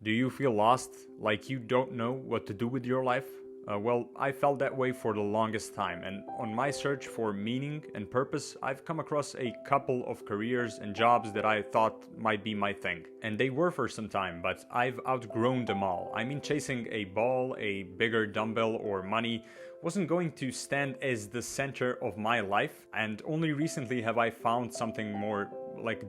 Do you feel lost, like you don't know what to do with your life? Well, I felt that way for the longest time, and on my search for meaning and purpose, I've come across a couple of careers and jobs that I thought might be my thing. And they were for some time, but I've outgrown them all. I mean, chasing a ball, a bigger dumbbell, or money wasn't going to stand as the center of my life, and only recently have I found something more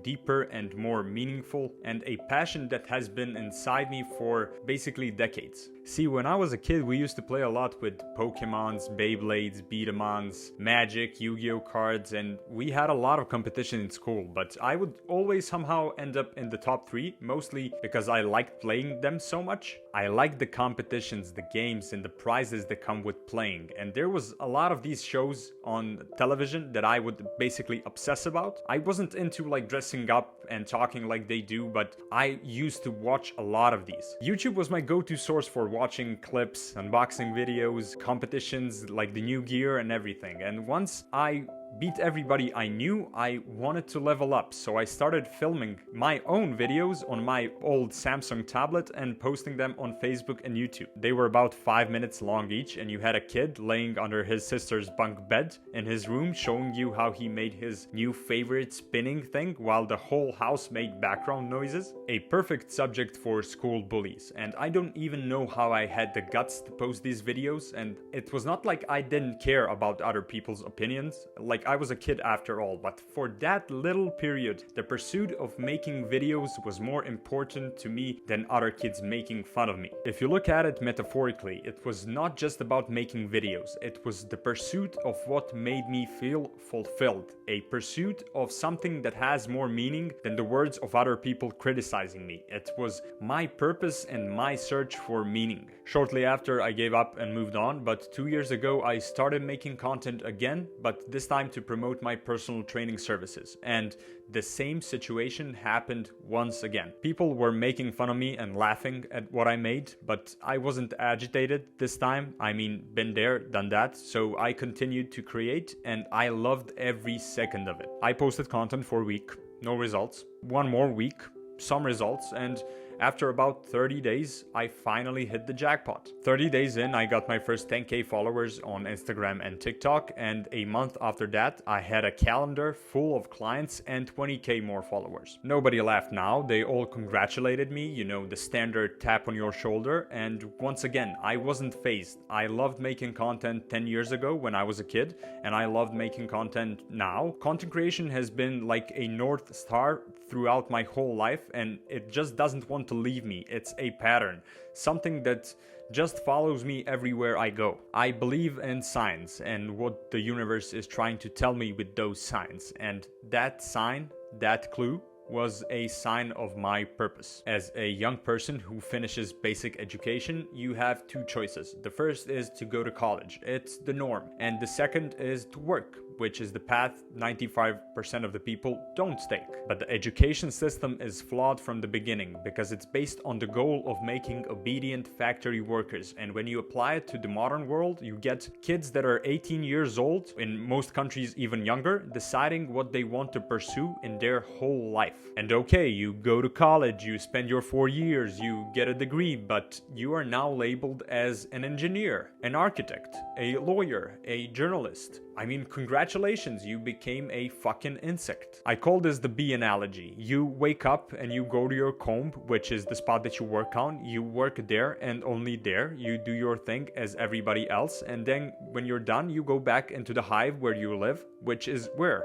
deeper and more meaningful, and a passion that has been inside me for basically decades. See, when I was a kid, we used to play a lot with Pokemons, Beyblades, Beat-em-ons, Magic, Yu-Gi-Oh cards, and we had a lot of competition in school, but I would always somehow end up in the top 3, mostly because I liked playing them so much. I liked the competitions, the games, and the prizes that come with playing, and there was a lot of these shows on television that I would basically obsess about. I wasn't into dressing up and talking like they do, but I used to watch a lot of these. YouTube was my go-to source for watching clips, unboxing videos, competitions like the new gear and everything. And once I beat everybody I knew, I wanted to level up, so I started filming my own videos on my old Samsung tablet and posting them on Facebook and YouTube. They were about 5 minutes long each, and you had a kid laying under his sister's bunk bed in his room showing you how he made his new favorite spinning thing while the whole house made background noises. A perfect subject for school bullies, and I don't even know how I had the guts to post these videos, and it was not like I didn't care about other people's opinions. I was a kid after all, but for that little period, the pursuit of making videos was more important to me than other kids making fun of me. If you look at it metaphorically, it was not just about making videos, it was the pursuit of what made me feel fulfilled, a pursuit of something that has more meaning than the words of other people criticizing me. It was my purpose and my search for meaning. Shortly after, I gave up and moved on, but 2 years ago I started making content again, but this time to promote my personal training services, and the same situation happened once again. People were making fun of me and laughing at what I made, but I wasn't agitated this time. I mean, been there, done that, so I continued to create, and I loved every second of it. I posted content for a week, no results. One more week, some results, and after about 30 days, I finally hit the jackpot. 30 days in, I got my first 10k followers on Instagram and TikTok, and a month after that, I had a calendar full of clients and 20k more followers. Nobody laughed now, they all congratulated me, you know, the standard tap on your shoulder, and once again, I wasn't fazed. I loved making content 10 years ago when I was a kid, and I loved making content now. Content creation has been like a North Star throughout my whole life, and it just doesn't want to leave me. It's a pattern, something that just follows me everywhere I go. I believe in signs and what the universe is trying to tell me with those signs, and that sign, that clue, was a sign of my purpose. As a young person who finishes basic education, you have two choices. The first is to go to college. It's the norm. And the second is to work, which is the path 95% of the people don't take. But the education system is flawed from the beginning because it's based on the goal of making obedient factory workers. And when you apply it to the modern world, you get kids that are 18 years old, in most countries even younger, deciding what they want to pursue in their whole life. And okay, you go to college, you spend your 4 years, you get a degree, but you are now labeled as an engineer, an architect, a lawyer, a journalist. I mean, congratulations, you became a fucking insect. I call this the bee analogy. You wake up and you go to your comb, which is the spot that you work on. You work there and only there. You do your thing as everybody else. And then when you're done, you go back into the hive where you live, which is where?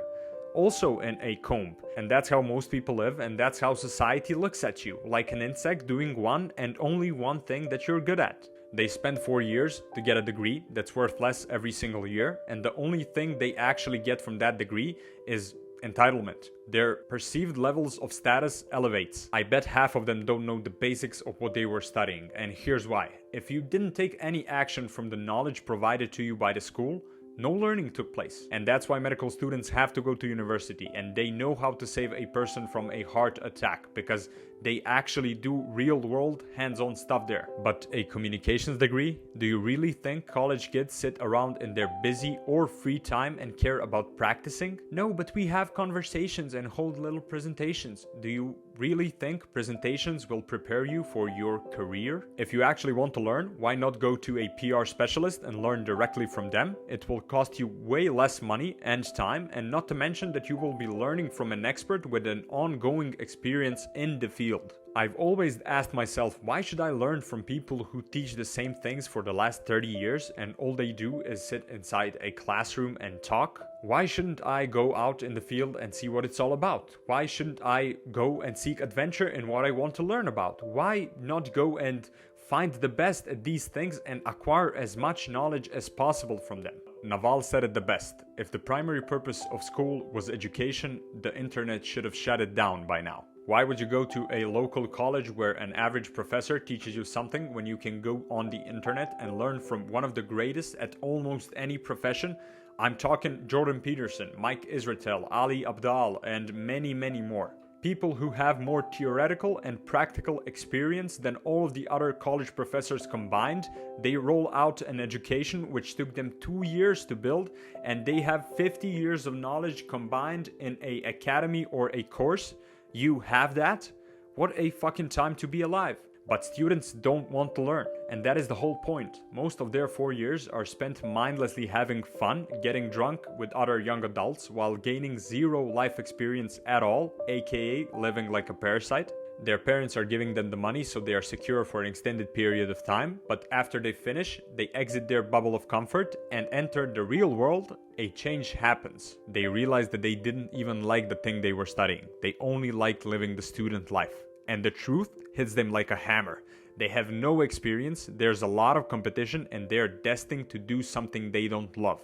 Also in a comb. And that's how most people live, and that's how society looks at you, like an insect doing one and only one thing that you're good at. They spend 4 years to get a degree that's worth less every single year, and the only thing they actually get from that degree is entitlement. Their perceived levels of status elevates. I bet half of them don't know the basics of what they were studying, and here's why. If you didn't take any action from the knowledge provided to you by the school, no learning took place. And that's why medical students have to go to university, and they know how to save a person from a heart attack because they actually do real-world hands-on stuff there. But a communications degree? Do you really think college kids sit around in their busy or free time and care about practicing? No, but we have conversations and hold little presentations. Do you really think presentations will prepare you for your career? If you actually want to learn, why not go to a PR specialist and learn directly from them? It will cost you way less money and time, and not to mention that you will be learning from an expert with an ongoing experience in the field. I've always asked myself, why should I learn from people who teach the same things for the last 30 years and all they do is sit inside a classroom and talk? Why shouldn't I go out in the field and see what it's all about? Why shouldn't I go and seek adventure in what I want to learn about? Why not go and find the best at these things and acquire as much knowledge as possible from them? Naval said it the best. If the primary purpose of school was education, the internet should have shut it down by now. Why would you go to a local college where an average professor teaches you something when you can go on the internet and learn from one of the greatest at almost any profession? I'm talking Jordan Peterson, Mike Israetel, Ali Abdaal, and many, many more. People who have more theoretical and practical experience than all of the other college professors combined. They roll out an education which took them 2 years to build, and they have 50 years of knowledge combined in an academy or a course. You have that? What a fucking time to be alive. But students don't want to learn, and that is the whole point. Most of their 4 years are spent mindlessly having fun, getting drunk with other young adults while gaining zero life experience at all, aka living like a parasite. Their parents are giving them the money so they are secure for an extended period of time, but after they finish, they exit their bubble of comfort and enter the real world. A change happens. They realize that they didn't even like the thing they were studying. They only liked living the student life. And the truth hits them like a hammer. They have no experience, there's a lot of competition, and they're destined to do something they don't love.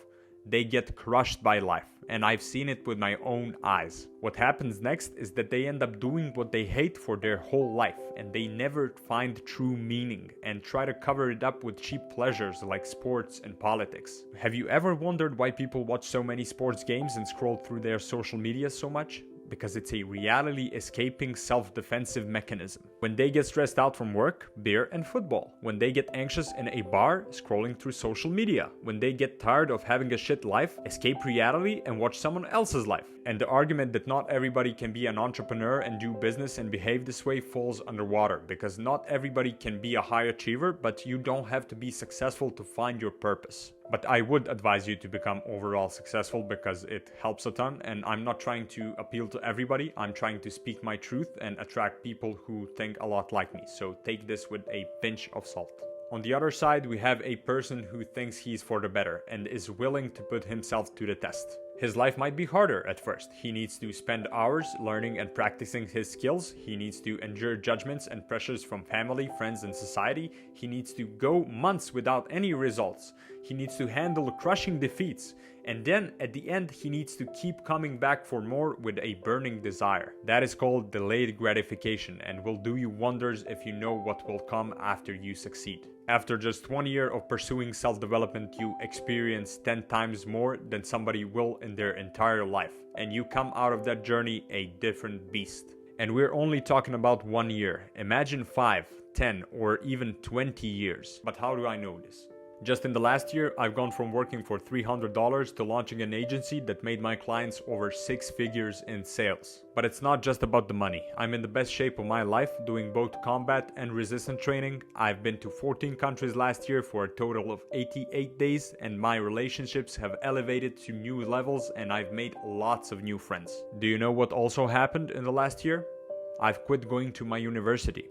They get crushed by life, and I've seen it with my own eyes. What happens next is that they end up doing what they hate for their whole life, and they never find true meaning and try to cover it up with cheap pleasures like sports and politics. Have you ever wondered why people watch so many sports games and scroll through their social media so much? Because it's a reality escaping self-defensive mechanism. When they get stressed out from work, beer and football. When they get anxious in a bar, scrolling through social media. When they get tired of having a shit life, escape reality and watch someone else's life. And the argument that not everybody can be an entrepreneur and do business and behave this way falls underwater, because not everybody can be a high achiever, but you don't have to be successful to find your purpose. But I would advise you to become overall successful because it helps a ton, and I'm not trying to appeal to everybody. I'm trying to speak my truth and attract people who think a lot like me. So take this with a pinch of salt. On the other side, we have a person who thinks he's for the better and is willing to put himself to the test. His life might be harder at first. He needs to spend hours learning and practicing his skills. He needs to endure judgments and pressures from family, friends, and society. He needs to go months without any results. He needs to handle crushing defeats. And then at the end, he needs to keep coming back for more with a burning desire. That is called delayed gratification and will do you wonders if you know what will come after you succeed. After just 1 year of pursuing self-development, you experience 10 times more than somebody will in their entire life. And you come out of that journey a different beast. And we're only talking about 1 year. Imagine 5, 10, or even 20 years. But how do I know this? Just in the last year, I've gone from working for $300 to launching an agency that made my clients over 6 figures in sales. But it's not just about the money. I'm in the best shape of my life, doing both combat and resistance training. I've been to 14 countries last year for a total of 88 days, and my relationships have elevated to new levels, and I've made lots of new friends. Do you know what also happened in the last year? I've quit going to my university.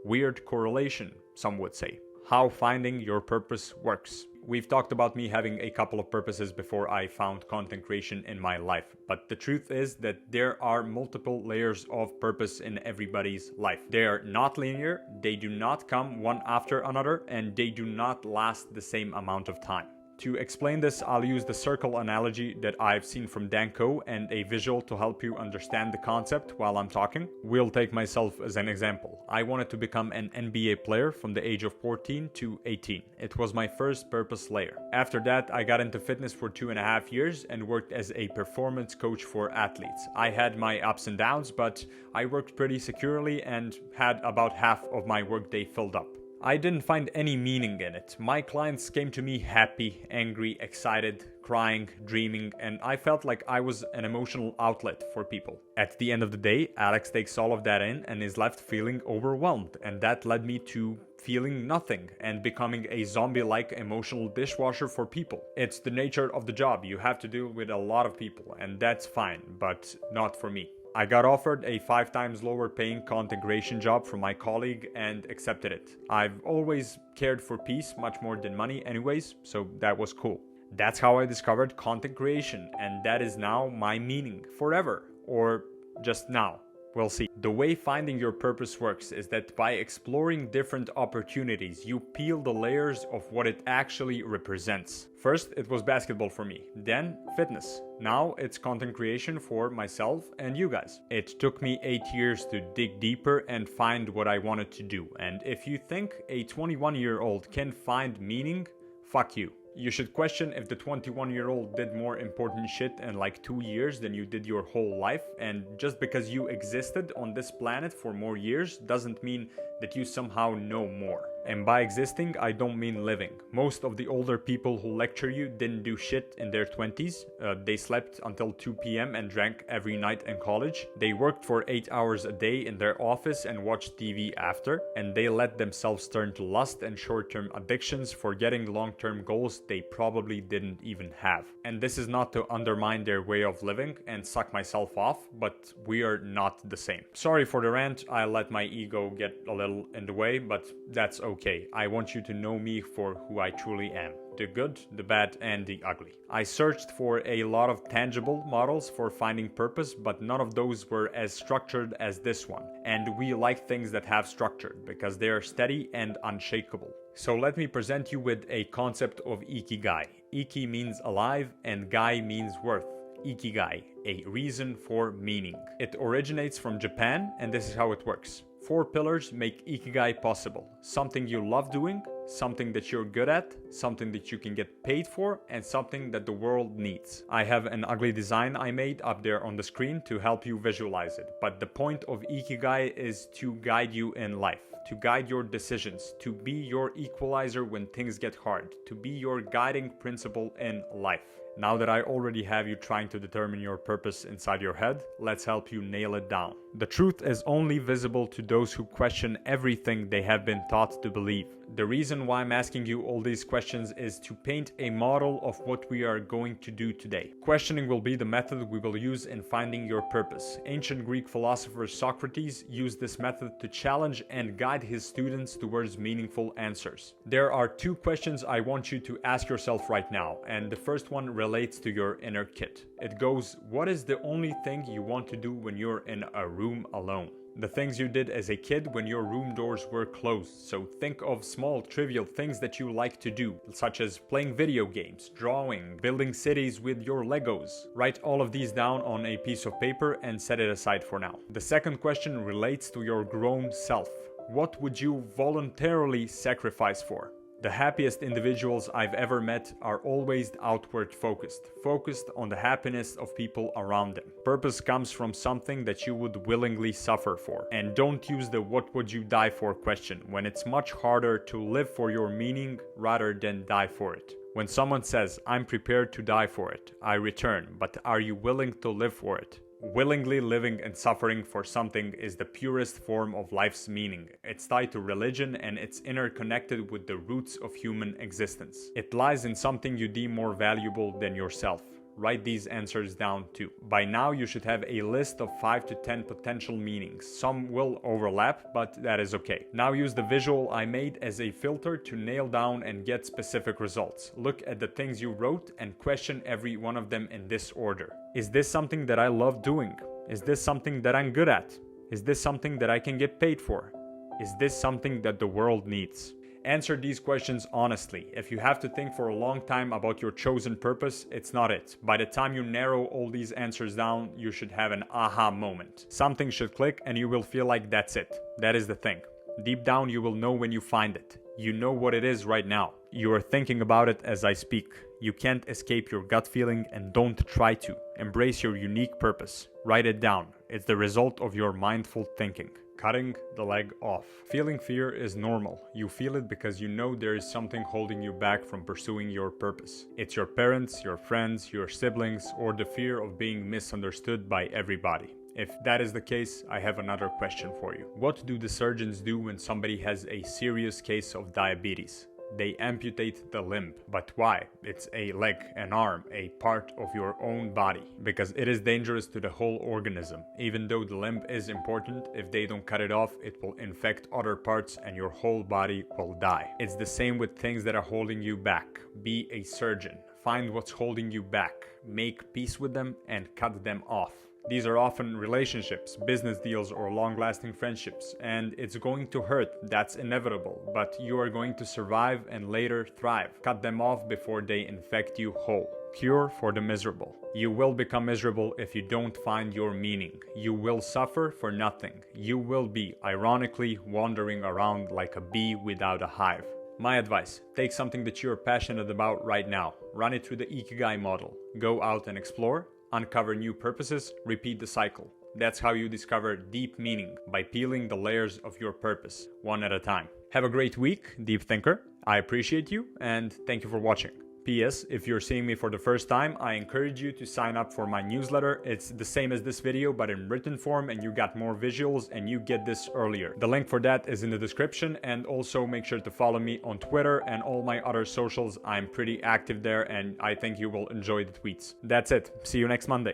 Weird correlation, some would say. How finding your purpose works. We've talked about me having a couple of purposes before I found content creation in my life, but the truth is that there are multiple layers of purpose in everybody's life. They are not linear, they do not come one after another, and they do not last the same amount of time. To explain this, I'll use the circle analogy that I've seen from Danko and a visual to help you understand the concept while I'm talking. We'll take myself as an example. I wanted to become an NBA player from the age of 14 to 18. It was my first purpose layer. After that, I got into fitness for 2.5 years and worked as a performance coach for athletes. I had my ups and downs, but I worked pretty securely and had about half of my workday filled up. I didn't find any meaning in it. My clients came to me happy, angry, excited, crying, dreaming, and I felt like I was an emotional outlet for people. At the end of the day, Alex takes all of that in and is left feeling overwhelmed, and that led me to feeling nothing and becoming a zombie-like emotional dishwasher for people. It's the nature of the job. You have to deal with a lot of people, and that's fine, but not for me. I got offered a 5 times lower paying content creation job from my colleague and accepted it. I've always cared for peace much more than money anyways, so that was cool. That's how I discovered content creation, and that is now my meaning forever, or just now. We'll see. The way finding your purpose works is that by exploring different opportunities, you peel the layers of what it actually represents. First, it was basketball for me, then fitness. Now it's content creation for myself and you guys. It took me 8 years to dig deeper and find what I wanted to do. And if you think a 21-year-old can find meaning, fuck you. You should question if the 21-year-old did more important shit in like 2 years than you did your whole life, and just because you existed on this planet for more years doesn't mean that you somehow know more. And by existing, I don't mean living. Most of the older people who lecture you didn't do shit in their 20s. They slept until 2 p.m. and drank every night in college. They worked for 8 hours a day in their office and watched TV after. And they let themselves turn to lust and short-term addictions, forgetting long-term goals they probably didn't even have. And this is not to undermine their way of living and suck myself off, but we are not the same. Sorry for the rant. I let my ego get a little in the way, but that's okay. I want you to know me for who I truly am. The good, the bad, and the ugly. I searched for a lot of tangible models for finding purpose, but none of those were as structured as this one. And we like things that have structure because they are steady and unshakable. So let me present you with a concept of Ikigai. Iki means alive and Gai means worth. Ikigai, a reason for meaning. It originates from Japan, and this is how it works. 4 pillars make Ikigai possible. Something you love doing, something that you're good at, something that you can get paid for, and something that the world needs. I have an ugly design I made up there on the screen to help you visualize it. But the point of Ikigai is to guide you in life, to guide your decisions, to be your equalizer when things get hard, to be your guiding principle in life. Now that I already have you trying to determine your purpose inside your head, let's help you nail it down. The truth is only visible to those who question everything they have been taught to believe. The reason why I'm asking you all these questions is to paint a model of what we are going to do today. Questioning will be the method we will use in finding your purpose. Ancient Greek philosopher Socrates used this method to challenge and guide his students towards meaningful answers. There are 2 questions I want you to ask yourself right now, and the first one relates to your inner kit. It goes, what is the only thing you want to do when you're in a room alone? The things you did as a kid when your room doors were closed. So think of small, trivial things that you like to do, such as playing video games, drawing, building cities with your Legos. Write all of these down on a piece of paper and set it aside for now. The second question relates to your grown self. What would you voluntarily sacrifice for? The happiest individuals I've ever met are always outward focused on the happiness of people around them. Purpose comes from something that you would willingly suffer for. And don't use the what would you die for question when it's much harder to live for your meaning rather than die for it. When someone says, I'm prepared to die for it, I return, but are you willing to live for it? Willingly living and suffering for something is the purest form of life's meaning. It's tied to religion and it's interconnected with the roots of human existence. It lies in something you deem more valuable than yourself. Write these answers down too. By now you should have a list of 5 to 10 potential meanings. Some will overlap, but that is okay. Now use the visual I made as a filter to nail down and get specific results. Look at the things you wrote and question every one of them in this order. Is this something that I love doing? Is this something that I'm good at? Is this something that I can get paid for? Is this something that the world needs? Answer these questions honestly. If you have to think for a long time about your chosen purpose, it's not it. By the time you narrow all these answers down, you should have an aha moment. Something should click and you will feel like that's it. That is the thing. Deep down, you will know when you find it. You know what it is right now. You are thinking about it as I speak. You can't escape your gut feeling and don't try to. Embrace your unique purpose. Write it down. It's the result of your mindful thinking. Cutting the leg off. Feeling fear is normal. You feel it because you know there is something holding you back from pursuing your purpose. It's your parents, your friends, your siblings, or the fear of being misunderstood by everybody. If that is the case, I have another question for you. What do the surgeons do when somebody has a serious case of diabetes? They amputate the limb. But why? It's a leg, an arm, a part of your own body. Because it is dangerous to the whole organism. Even though the limb is important, if they don't cut it off, it will infect other parts and your whole body will die. It's the same with things that are holding you back. Be a surgeon. Find what's holding you back. Make peace with them and cut them off. These are often relationships, business deals, or long-lasting friendships, and it's going to hurt, that's inevitable, but you are going to survive and later thrive. Cut them off before they infect you whole. Cure for the miserable. You will become miserable if you don't find your meaning. You will suffer for nothing. You will be, ironically, wandering around like a bee without a hive. My advice, take something that you're passionate about right now, run it through the Ikigai model, go out and explore, uncover new purposes, repeat the cycle. That's how you discover deep meaning, by peeling the layers of your purpose, one at a time. Have a great week, deep thinker. I appreciate you, and thank you for watching. P.S. If you're seeing me for the first time, I encourage you to sign up for my newsletter. It's the same as this video, but in written form, and you got more visuals, and you get this earlier. The link for that is in the description, and also make sure to follow me on Twitter and all my other socials. I'm pretty active there, and I think you will enjoy the tweets. That's it. See you next Monday.